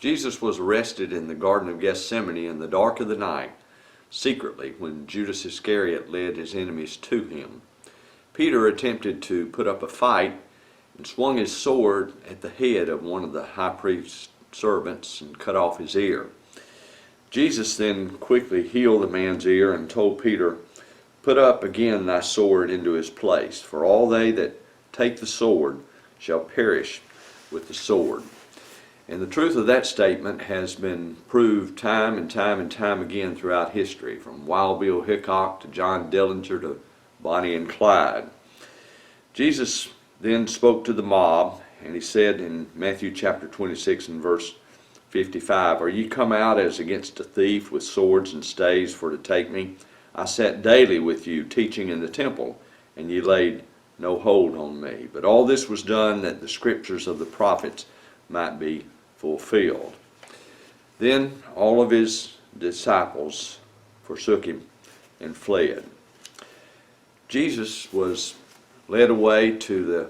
Jesus was arrested in the Garden of Gethsemane in the dark of the night, secretly, when Judas Iscariot led his enemies to him. Peter attempted to put up a fight and swung his sword at the head of one of the high priest's servants and cut off his ear. Jesus then quickly healed the man's ear and told Peter, "Put up again thy sword into his place, for all they that take the sword shall perish with the sword." And the truth of that statement has been proved time and time and time again throughout history, from Wild Bill Hickok to John Dillinger to Bonnie and Clyde. Jesus then spoke to the mob, and he said in Matthew chapter 26 and verse 55, "Are ye come out as against a thief with swords and staves for to take me? I sat daily with you teaching in the temple, and ye laid no hold on me. But all this was done that the scriptures of the prophets might be fulfilled." Then all of his disciples forsook him and fled. Jesus was led away to the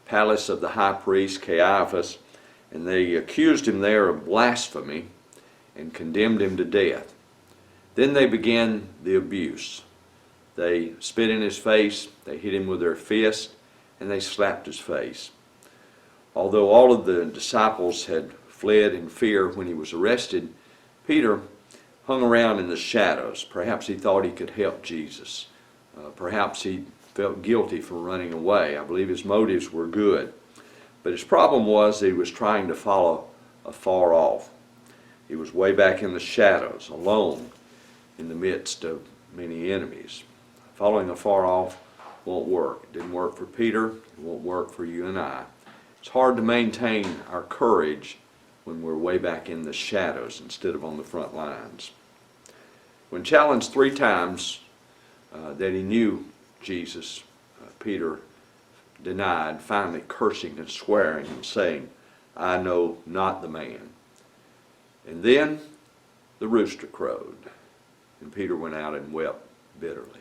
palace of the high priest Caiaphas, and they accused him there of blasphemy and condemned him to death. Then they began the abuse. They spit in his face, they hit him with their fist, and they slapped his face. Although all of the disciples had fled in fear when he was arrested, Peter hung around in the shadows. Perhaps he thought he could help Jesus. Perhaps he felt guilty for running away. I believe his motives were good. But his problem was that he was trying to follow afar off. He was way back in the shadows, alone in the midst of many enemies. Following afar off won't work. It didn't work for Peter. It won't work for you and I. It's hard to maintain our courage when we're way back in the shadows instead of on the front lines. When challenged 3 times that he knew Jesus, Peter denied, finally cursing and swearing and saying, "I know not the man." And then the rooster crowed, and Peter went out and wept bitterly.